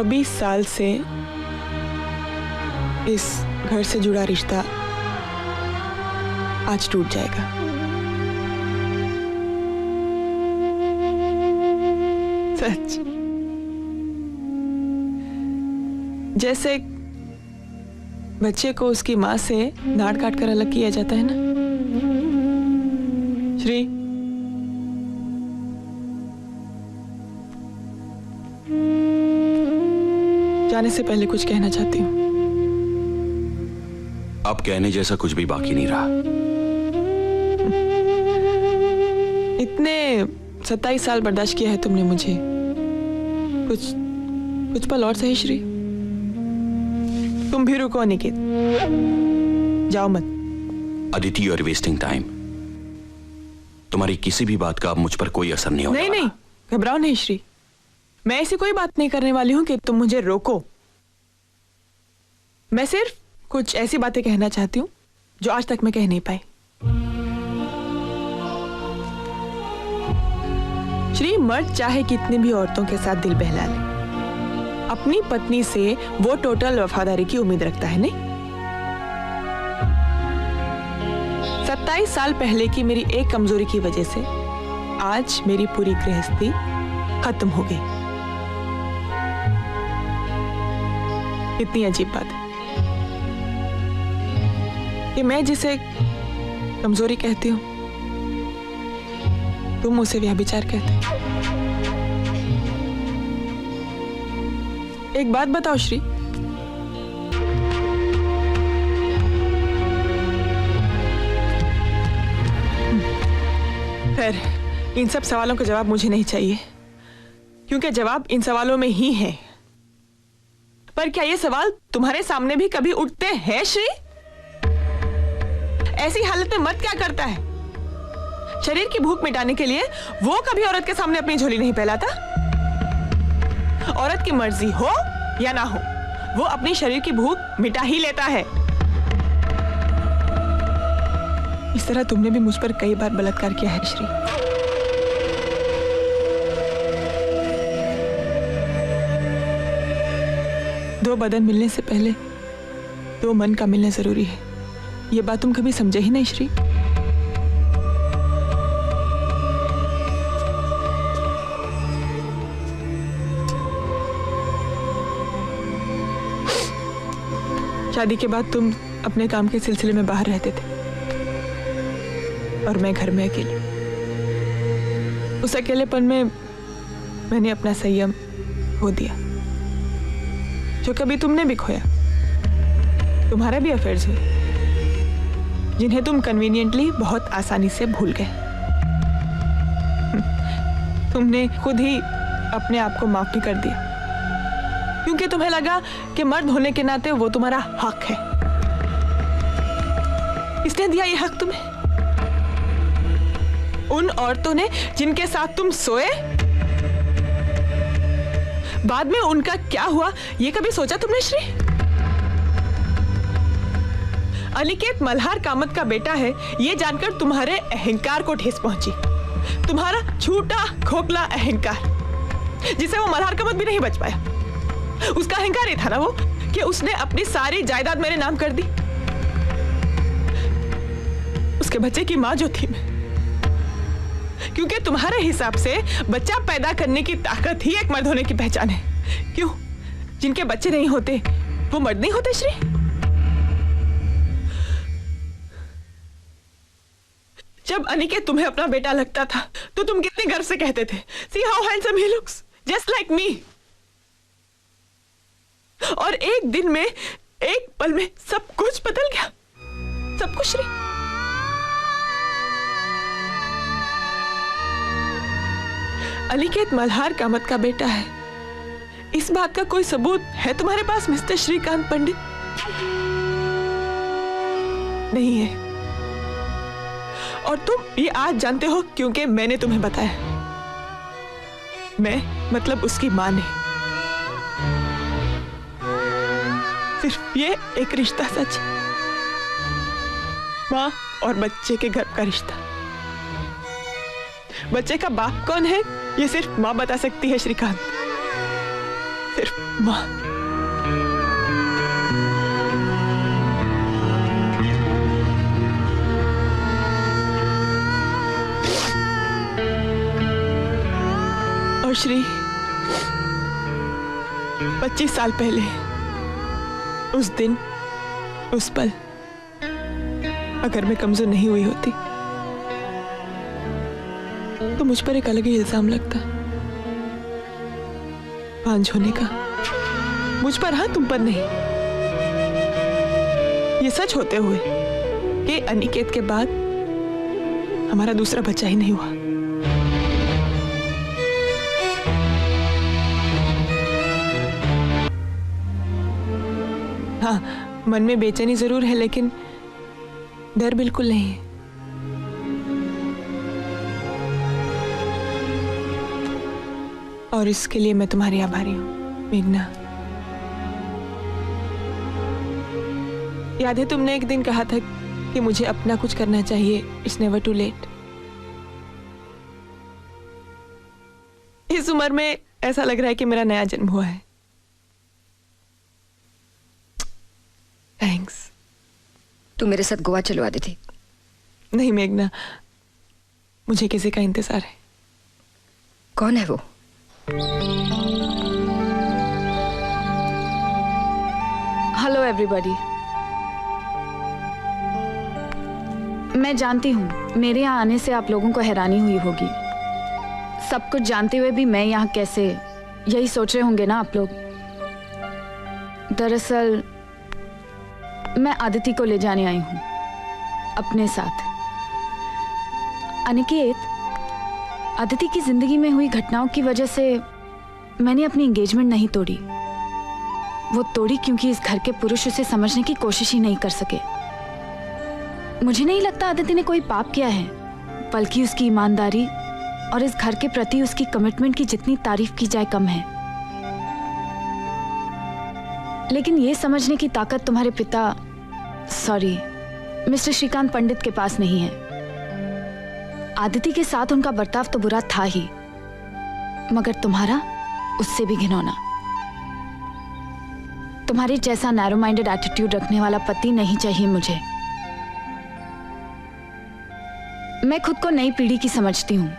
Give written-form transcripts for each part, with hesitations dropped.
26 साल से इस घर से जुड़ा रिश्ता आज टूट जाएगा। सच। जैसे बच्चे को उसकी मां से नाड़ काट कर अलग किया जाता है ना। श्री, जाने से पहले कुछ कहना चाहती हूँ। अब कहने जैसा कुछ भी बाकी नहीं रहा। इतने 27 साल बर्दाश्त किया है तुमने मुझे, कुछ पल और सही श्री। तुम भी रुको अनिकेत, जाओ मत। Aditi, you are wasting time. तुम्हारी किसी भी बात का अब मुझ पर कोई असर नहीं होगा। नहीं, घबराओ नहीं श्री। मैं ऐसी कोई बात नहीं करने वाली हूं कि तुम मुझे रोको। मैं सिर्फ कुछ ऐसी बातें कहना चाहती हूं जो आज तक मैं कह नहीं पाई। श्री, मर्द चाहे कितनी भी औरतों के साथ दिल बहला ले, अपनी पत्नी से वो टोटल वफादारी की उम्मीद रखता है नहीं। 27 साल पहले की मेरी एक कमजोरी की वजह से आज मेरी पूरी गृहस्थी खत्म हो गई। कितनी अजीब बात है कि मैं जिसे कमजोरी कहती हूं तुम उसे व्यभिचार कहते हो। एक बात बताओ श्री, खैर इन सब सवालों का जवाब मुझे नहीं चाहिए, क्योंकि जवाब इन सवालों में ही है। पर क्या ये सवाल तुम्हारे सामने भी कभी उठते हैं श्री? ऐसी हालत में मर्द क्या करता है? शरीर की भूख मिटाने के लिए वो कभी औरत के सामने अपनी झोली नहीं फैलाता। औरत की मर्जी हो या ना हो, वो अपनी शरीर की भूख मिटा ही लेता है। इस तरह तुमने भी मुझ पर कई बार बलात्कार किया है श्री। दो बदन मिलने से पहले दो मन का मिलना जरूरी है। ये बात तुम कभी समझे ही नहीं श्री। शादी के बाद तुम अपने काम के सिलसिले में बाहर रहते थे और मैं घर में अकेली। उस अकेलेपन में मैंने अपना संयम खो दिया, जो कभी तुमने भी खोया। तुम्हारे भी अफेयर्स हुए जिन्हें तुम कन्वीनियंटली बहुत आसानी से भूल गए। तुमने खुद ही अपने आप को माफ भी कर दिया, क्योंकि तुम्हें लगा कि मर्द होने के नाते वो तुम्हारा हक है। किसने दिया ये हक तुम्हें? उन औरतों ने जिनके साथ तुम सोए। बाद में उनका क्या हुआ ये कभी सोचा तुमने श्री? अनिकेत मल्हार कामत का बेटा है ये जानकर तुम्हारे अहंकार को ठेस पहुंची। तुम्हारा झूठा खोखला अहंकार, जिसे वो मल्हार कामत भी नहीं बच पाया। उसका अहंकार ये था ना वो कि उसने अपनी सारी जायदाद मेरे नाम कर दी। उसके बच्चे की मां जो थी मैं, क्योंकि तुम्हारे हिसाब से बच्चा पैदा करने की ताकत ही एक मर्द होने की पहचान है। क्यों? जिनके बच्चे नहीं होते वो मर्द नहीं होते श्री? जब अनिकेत तुम्हें अपना बेटा लगता था तो तुम कितने गर्व से कहते थे, See how handsome he looks, just like me। और एक दिन में, एक पल में सब कुछ बदल गया, सब कुछ श्री। अनिकेत मल्हार कामत का बेटा है, इस बात का कोई सबूत है तुम्हारे पास मिस्टर श्रीकांत पंडित? नहीं है। और तुम ये आज जानते हो क्योंकि मैंने तुम्हें बताया। मैं मतलब उसकी मां ने। सिर्फ ये एक रिश्ता सच, मां और बच्चे के गर्भ का रिश्ता। बच्चे का बाप कौन है ये सिर्फ मां बता सकती है श्रीकांत। सिर्फ माँ। और श्री, 25 साल पहले उस दिन, उस पल, अगर मैं कमजोर नहीं हुई होती तो मुझ पर एक अलग ही इल्जाम लगता, बांझ होने का। मुझ पर, हाँ, तुम पर नहीं। ये सच होते हुए कि अनिकेत के बाद हमारा दूसरा बच्चा ही नहीं हुआ। हाँ, मन में बेचैनी जरूर है, लेकिन डर बिल्कुल नहीं है। और इसके लिए मैं तुम्हारी आभारी हूं, मेघना। याद है तुमने एक दिन कहा था कि मुझे अपना कुछ करना चाहिए, इट्स नेवर टू लेट। इस उम्र में ऐसा लग रहा है कि मेरा नया जन्म हुआ है। थैंक्स। तू मेरे साथ गोवा चलो आदिति। नहीं मेघना, मुझे किसी का इंतजार है। कौन है वो? Hello everybody. मैं जानती हूँ मेरे यहाँ आने से आप लोगों को हैरानी हुई होगी। सब कुछ जानते हुए भी मैं यहाँ कैसे, यही सोच रहे होंगे ना आप लोग। दरअसल मैं आदिति को ले जाने आई हूँ अपने साथ। अनिकेत, आदिति की जिंदगी में हुई घटनाओं की वजह से मैंने अपनी एंगेजमेंट नहीं तोड़ी। वो तोड़ी क्योंकि इस घर के पुरुष उसे समझने की कोशिश ही नहीं कर सके। मुझे नहीं लगता आदिति ने कोई पाप किया है, बल्कि उसकी ईमानदारी और इस घर के प्रति उसकी कमिटमेंट की जितनी तारीफ की जाए कम है। लेकिन ये समझने की ताकत तुम्हारे पिता, सॉरी, मिस्टर श्रीकांत पंडित के पास नहीं है। आदिति के साथ उनका बर्ताव तो बुरा था ही, मगर तुम्हारा उससे भी घिनौना। तुम्हारे जैसा नैरो माइंडेड एटीट्यूड रखने वाला पति नहीं चाहिए मुझे। मैं खुद को नई पीढ़ी की समझती हूँ,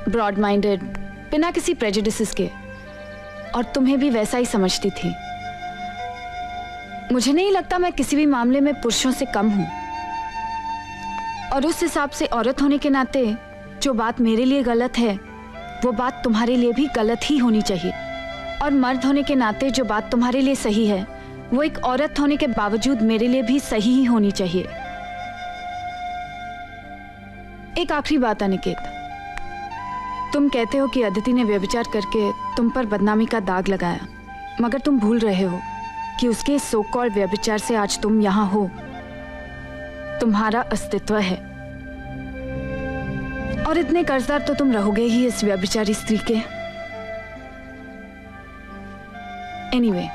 ब्रॉड माइंडेड, बिना किसी प्रेजुडिसेस के, और तुम्हें भी वैसा ही समझती थी। मुझे नहीं लगता मैं किसी भी मामले में पुरुषों से कम हूं, और उस हिसाब से औरत होने के नाते जो बात मेरे लिए गलत है वो बात तुम्हारे लिए भी गलत ही होनी चाहिए, और मर्द होने के नाते जो बात तुम्हारे लिए सही है वो एक औरत होने के बावजूद मेरे लिए भी सही ही होनी चाहिए। एक आखिरी बात अनिकेत, तुम कहते हो कि अदिति ने व्यभिचार करके तुम पर बदनामी का दाग लगाया, मगर तुम भूल रहे हो कि उसके सो कॉल्ड व्यभिचार से आज तुम यहां हो। तुम्हारा अस्तित्व है, और इतने कर्जदार तो तुम रहोगे ही इस व्यभिचारी स्त्री के। Anyway,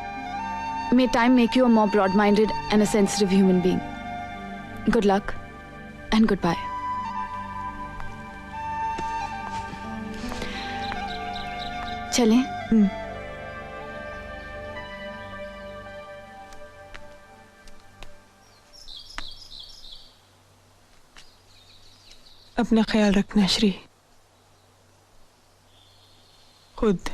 may time make you a more broad minded and a sensitive human being. Good luck and goodbye. चलें? अपना ख्याल रखना श्री, खुद।